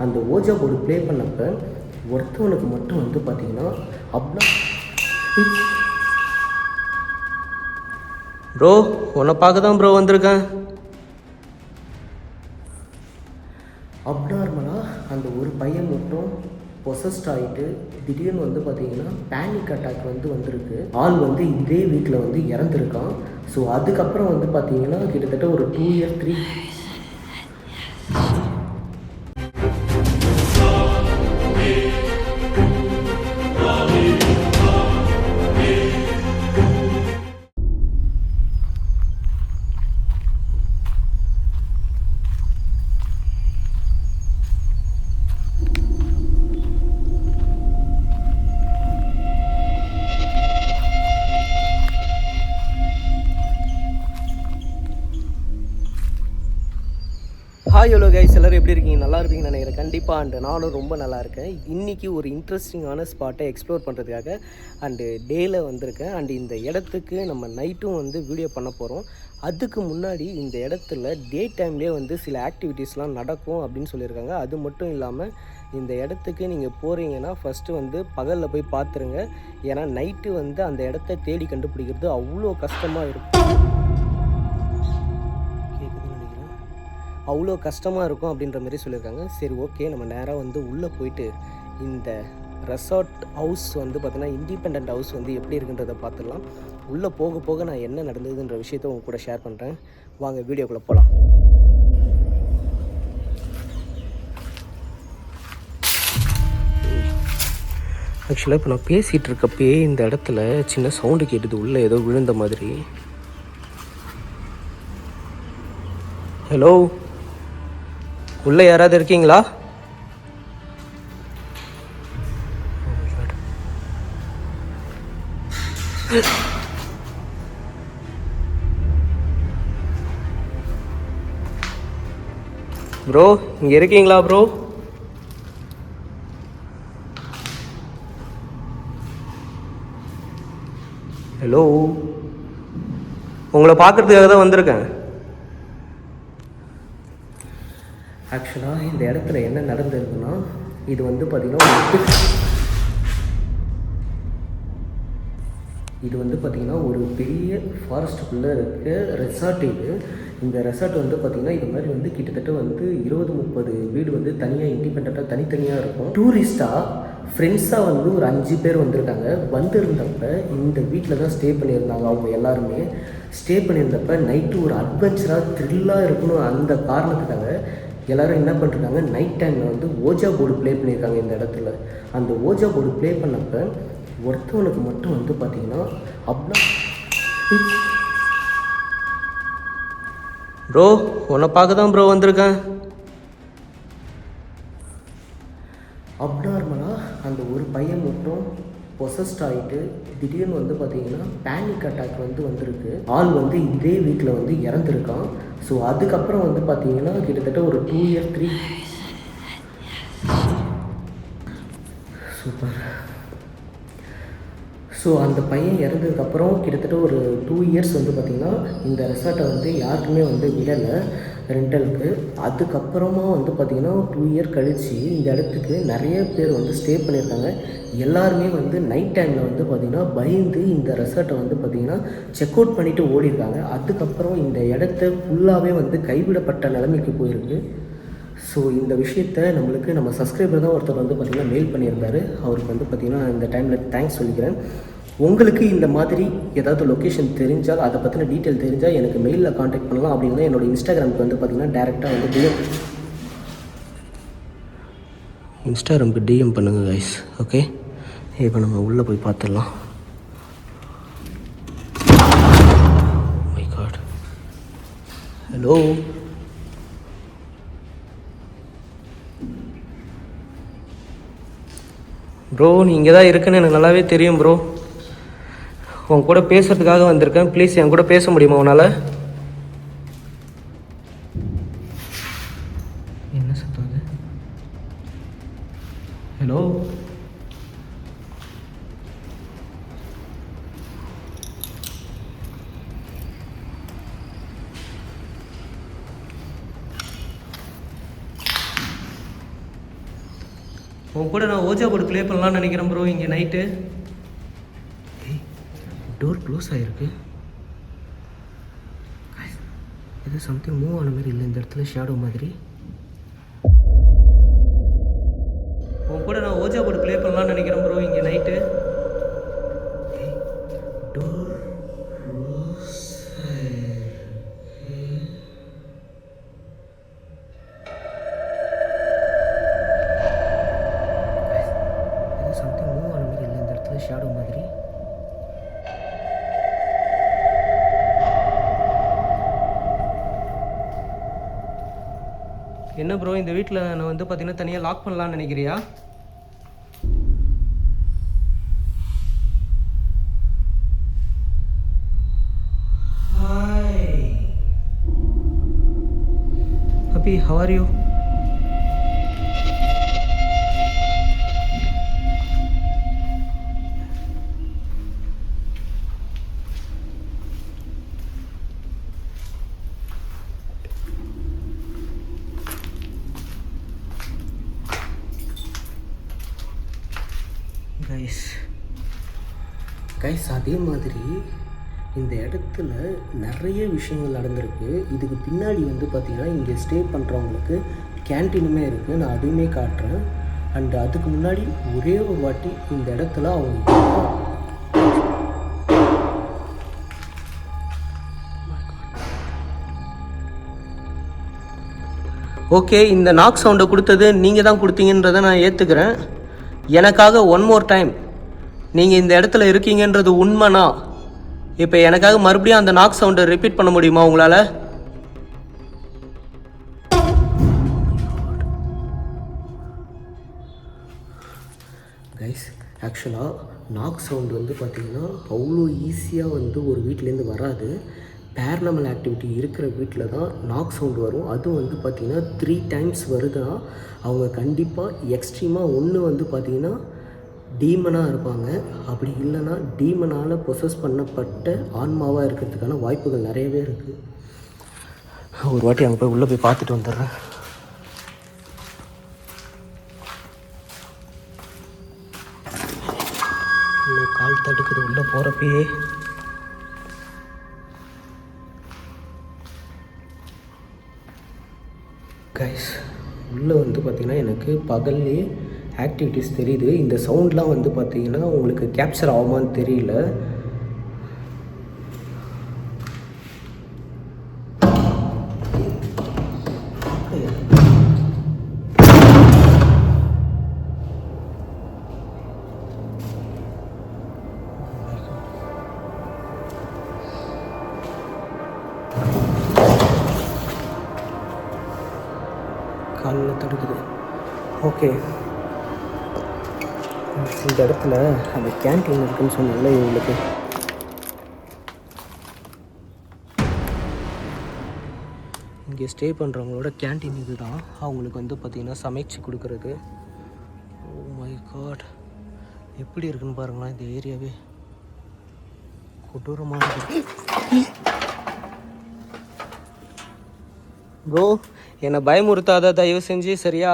அந்த ouija board play பண்ணப்போ ஒருத்தவனுக்கு மட்டும் வந்து பார்த்திங்கன்னா அவ்வளோ ப்ரோ உன்னை பார்க்க தான் ப்ரோ வந்திருக்கேன். அப்நார்மலாக அந்த ஒரு பையன் மட்டும் பொசஸ்ட் ஆகிட்டு திடீர்னு வந்து பார்த்திங்கன்னா பேனிக் அட்டாக் வந்திருக்கு. ஆள் வந்து இதே வீட்டில் வந்து இறந்துருக்கான். ஸோ அதுக்கப்புறம் வந்து பார்த்திங்கன்னா கிட்டத்தட்ட ஒரு 2 years 3 ஹாய் ஹலோ கைஸ், எல்லோரும் எப்படி இருக்கீங்க? நல்லா இருப்பீங்கன்னு நினைக்கிறேன். கண்டிப்பாக அண்டு நானும் ரொம்ப நல்லா இருக்கேன். இன்றைக்கி ஒரு இன்ட்ரெஸ்டிங்கான ஸ்பாட்டை எக்ஸ்ப்ளோர் பண்ணுறதுக்காக அண்டு டேயில் வந்திருக்கேன். அண்டு இந்த இடத்துக்கு நம்ம நைட்டும் வந்து வீடியோ பண்ண போகிறோம். அதுக்கு முன்னாடி இந்த இடத்துல டே டைம்லேயே வந்து சில ஆக்டிவிட்டீஸ்லாம் நடக்கும் அப்படின்னு சொல்லியிருக்காங்க. அது மட்டும் இல்லாமல் இந்த இடத்துக்கு நீங்கள் போகிறீங்கன்னா ஃபஸ்ட்டு வந்து பகலில் போய் பார்த்துருங்க. ஏன்னா நைட்டு வந்து அந்த இடத்த தேடி கண்டுபிடிக்கிறது அவ்வளோ கஷ்டமாக இருக்கும். அவ்வளோ கஷ்டமாக இருக்கும் அப்படின்ற மாதிரி சொல்லியிருக்காங்க. சரி, ஓகே, நம்ம நேராக வந்து உள்ளே போயிட்டு இந்த ரெசார்ட் ஹவுஸ் வந்து பார்த்திங்கன்னா இண்டிபெண்ட் ஹவுஸ் வந்து எப்படி இருக்குன்றதை பார்த்துடலாம். உள்ளே போக போக நான் என்ன நடந்ததுன்ற விஷயத்த உங்க கூட ஷேர் பண்ணுறேன். வாங்க வீடியோக்குள்ளே போகலாம். ஆக்சுவலாக இப்போ நான் பேசிகிட்டு இருக்கப்பயே இந்த இடத்துல சின்ன சவுண்டு கேட்டுது, உள்ளே ஏதோ விழுந்த மாதிரி. ஹலோ, உள்ளே யாராவது இருக்கீங்களா? ப்ரோ, இங்கே இருக்கீங்களா ப்ரோ? ஹலோ, உங்களை பார்க்குறதுக்காக தான் வந்திருக்கேன். ஆக்சுவலாக இந்த இடத்துல என்ன நடந்திருக்குன்னா, இது வந்து பார்த்திங்கன்னா ஒரு பெரிய ஃபாரஸ்ட்டுக்குள்ளே இருக்க ரெசார்ட் இது. இந்த ரெசார்ட் வந்து பார்த்திங்கன்னா இது மாதிரி வந்து கிட்டத்தட்ட வந்து 20-30 வீடு வந்து தனியாக இண்டிபெண்ட்டாக தனித்தனியாக இருக்கும். டூரிஸ்ட்டாக ஃப்ரெண்ட்ஸாக வந்து ஒரு 5 பேர் வந்திருக்காங்க. வந்திருந்தப்ப இந்த வீட்டில் தான் ஸ்டே பண்ணியிருந்தாங்க. அவங்க எல்லாருமே ஸ்டே பண்ணியிருந்தப்ப நைட்டு ஒரு அட்வென்ச்சராக த்ரில்லாக இருக்கணும் அந்த காரணத்துக்காக எல்லோரும் என்ன பண்ணிருக்காங்க, நைட் டைமில் வந்து ஓஜா போர்டு ப்ளே பண்ணியிருக்காங்க இந்த இடத்துல. அந்த ஓஜா போர்டு ப்ளே பண்ணப்போ ஒருத்தவனுக்கு மட்டும் வந்து பார்த்திங்கன்னா அவ்வளோ ப்ரோ உன்னை பார்க்க தான் ப்ரோ வந்திருக்கேன். அப்நார்மலாக அந்த ஒரு பையன் மட்டும் பொசஸ்ட் ஆகிட்டு திடீர்னு வந்து பார்த்திங்கன்னா பேனிக் அட்டாக் வந்திருக்கு. ஆள் வந்து இதே வீட்டில் வந்து இறந்துருக்கான். ஸோ அதுக்கப்புறம் வந்து பார்த்திங்கன்னா கிட்டத்தட்ட ஒரு 2 years 3 சூப்பர். ஸோ அந்த பையன் இறந்ததுக்கப்புறம் கிட்டத்தட்ட ஒரு 2 years வந்து பார்த்திங்கன்னா இந்த ரெசார்ட்டை வந்து யாருக்குமே வந்து விடலை ரெண்டலுக்கு. அதுக்கப்புறமா வந்து பார்த்திங்கன்னா 2 year கழித்து இந்த இடத்துக்கு நிறைய பேர் வந்து ஸ்டே பண்ணியிருக்காங்க. எல்லாருமே வந்து நைட் டைமில் வந்து பார்த்திங்கன்னா பயந்து இந்த ரெசார்ட்டை வந்து பார்த்திங்கன்னா செக் அவுட் பண்ணிவிட்டு ஓடிருக்காங்க. அதுக்கப்புறம் இந்த இடத்த ஃபுல்லாகவே வந்து கைவிடப்பட்ட நிலைமைக்கு போயிருக்கு. ஸோ இந்த விஷயத்தை நம்ம சப்ஸ்கிரைபர் தான் ஒருத்தர் வந்து பார்த்திங்கன்னா மெயில் பண்ணியிருந்தார். அவருக்கு வந்து பார்த்திங்கன்னா நான் இந்த டைமில் தேங்க்ஸ் சொல்லிக்கிறேன். உங்களுக்கு இந்த மாதிரி ஏதாவது லொக்கேஷன் தெரிஞ்சால், அதை பற்றின டீட்டெயில் தெரிஞ்சால் எனக்கு மெயிலில் காண்டாக்ட் பண்ணலாம். அப்படின்னா என்னோடய இன்ஸ்டாகிராமுக்கு வந்து பார்த்திங்கன்னா டேரெக்டாக வந்து இன்ஸ்டாகிராமுக்கு டிஎம் பண்ணுங்கள் கைஸ். ஓகே, இப்போ நம்ம உள்ளே போய் பார்த்துடலாம். மை காட், ஹலோ ப்ரோ, நீ இங்கே தான் இருக்குன்னு எனக்கு நல்லாவே தெரியும் ப்ரோ. உன் கூட பேசுகிறதுக்காக வந்திருக்கேன். ப்ளீஸ் என் கூட பேச முடியுமா உன்னால்? என்ன சத்தம் அது? ஹலோ, உன் கூட நான் ஓஜா போர்டு ப்ளே பண்ணலாம்னு நினைக்கிறேன் ப்ரோ. இங்கே நைட்டு டோர் க்ளோஸ் ஆகிருக்கு. இது சம்திங் மூவ் ஆன மாதிரி இல்லை இந்த இடத்துல, ஷேடோ மாதிரி. உன் கூட நான் ஓஜா போர்டு ப்ளே பண்ணலாம்னு நினைக்கிறேன் ப்ரோ. இங்கே night door close something move ஆன மாதிரி இல்லை இந்த இடத்துல, ஷேடோ மாதிரி. என்ன ப்ரோ, இந்த வீட்டில் நான் வந்து பார்த்தீங்கன்னா தனியாக லாக் பண்ணலான்னு நினைக்கிறியா? Hi Abhi, how are you? Guys அதே மாதிரி இந்த இடத்துல நிறைய விஷயங்கள் நடந்திருக்கு. இதுக்கு பின்னாடி வந்து பார்த்திங்கன்னா இங்கே ஸ்டே பண்ணுறவங்களுக்கு கேன்டீனுமே இருக்குது. நான் அதுவுமே காட்டுறேன். அண்ட் அதுக்கு முன்னாடி ஒரே ஒரு வாட்டி இந்த இடத்துல அவங்க ஓகே, இந்த நாக் சவுண்டை கொடுத்தது நீங்கள் தான் கொடுத்தீங்கன்றதை நான் ஏற்றுக்கிறேன். எனக்காக ஒன் மோர் டைம் நீங்கள் இந்த இடத்துல இருக்கீங்கன்றது உண்மைனா இப்போ எனக்காக மறுபடியும் அந்த நாக் சவுண்டை ரிப்பீட் பண்ண முடியுமா உங்களால்? கைஸ், ஆக்சுவலாக நாக் சவுண்டு வந்து பார்த்திங்கன்னா அவ்வளோ ஈஸியாக வந்து ஒரு வீட்டிலேருந்து வராது. பேரனாமல் ஆக்டிவிட்டி இருக்கிற வீட்டில் தான் நாக் சவுண்டு வரும். அதுவும் வந்து பார்த்திங்கன்னா 3 times வருதுன்னா அவங்க கண்டிப்பாக எக்ஸ்ட்ரீமாக ஒன்று வந்து பார்த்திங்கன்னா டீமனாக இருப்பாங்க. அப்படி இல்லைன்னா டீமனால் பொசஸ் பண்ணப்பட்ட ஆன்மாவாக இருக்கிறதுக்கான வாய்ப்புகள் நிறையவே இருக்குது. ஒரு வாட்டி அங்கே போய் உள்ளே போய் பார்த்துட்டு வந்துடுறேன். இன்னும் கால் தடுக்குது உள்ளே போகிறப்பயே. கைஸ், உள்ளே வந்து பார்த்திங்கன்னா எனக்கு பகல்லே ஆக்டிவிட்டீஸ் தெரியுது. இந்த சவுண்ட்லாம் வந்து பார்த்திங்கன்னா உங்களுக்கு கேப்சர் ஆகுமான்னு தெரியல. காலில் தடுக்குது. ஓகே, இந்த இடத்துல அந்த கேன்டீன் இருக்குன்னு சொன்னால இவங்களுக்கு இங்கே ஸ்டே பண்ணுறவங்களோட கேன்டீன் இது தான். அவங்களுக்கு வந்து பார்த்திங்கன்னா சமைச்சு கொடுக்குறது. ஓ மை காட், எப்படி இருக்குன்னு பாருங்களேன். இந்த ஏரியாவே கொடூரமானது. ப்ரோ, என்னை பயமுறுத்தாத தயவு செஞ்சு, சரியா?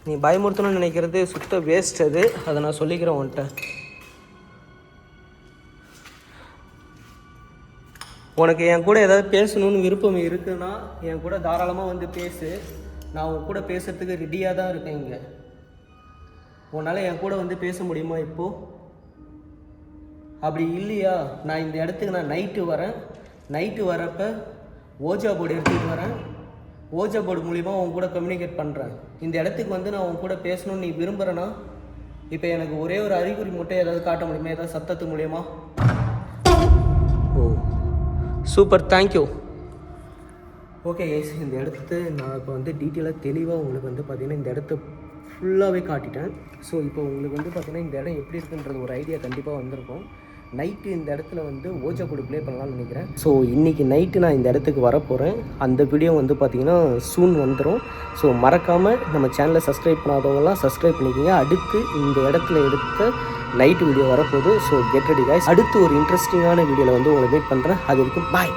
நீ பயமுறுத்தணும்னு நினைக்கிறது சுத்த வேஸ்ட். அதை நான் சொல்லிக்கிறேன் உன்கிட்ட. உனக்கு என் கூட ஏதாவது பேசணும்னு விருப்பம் இருக்குன்னா என் கூட தாராளமாக வந்து பேசு. நான் உன் கூட பேசுறதுக்கு ரெடியாக தான் இருக்கேன். இங்கே உன்னால் என் கூட வந்து பேச முடியுமா இப்போது? அப்படி இல்லையா, நான் இந்த இடத்துக்கு நான் நைட்டு வரேன். நைட்டு வரப்போ ஓஜா போர்டு எடுத்துகிட்டு வரேன். ஓஜா போர்டு மூலிமா உன் கூட கம்யூனிகேட் பண்ணுறேன். இந்த இடத்துக்கு வந்து நான் உன் கூட பேசணும்னு நீ விரும்புகிறேன்னா இப்போ எனக்கு ஒரே ஒரு அறிகுறி மட்டும் ஏதாவது காட்ட முடியுமா? ஏதாவது சத்தத்து மூலியமா? ஓ சூப்பர், தேங்க்யூ. ஓகே கைஸ், இந்த இடத்து நான் இப்போ வந்து டீட்டெயிலாக தெளிவாக உங்களுக்கு வந்து பார்த்திங்கன்னா இந்த இடத்த ஃபுல்லாகவே காட்டிட்டேன். ஸோ இப்போ உங்களுக்கு வந்து பார்த்திங்கன்னா இந்த இடம் எப்படி இருக்குன்றது ஒரு ஐடியா கண்டிப்பாக வந்திருக்கும். நைட்டு இந்த இடத்துல வந்து ஓஜா போர்டு ப்ளே பண்ணலாம்னு நினைக்கிறேன். ஸோ இன்றைக்கி நைட்டு நான் இந்த இடத்துக்கு வரப்போகிறேன். அந்த வீடியோ வந்து பார்த்திங்கன்னா சூன் வந்துடும். ஸோ மறக்காமல் நம்ம சேனலை சப்ஸ்கிரைப் பண்ணாதவங்கலாம் சப்ஸ்கிரைப் பண்ணிக்கோங்க. அடுத்து இந்த இடத்துல எடுத்த நைட்டு வீடியோ வரப்போகுது. So get ready guys. அடுத்து ஒரு இன்ட்ரெஸ்டிங்கான வீடியோவில் வந்து உங்களை வெயிட் பண்ணுறேன். அது வரைக்கும் பாய்.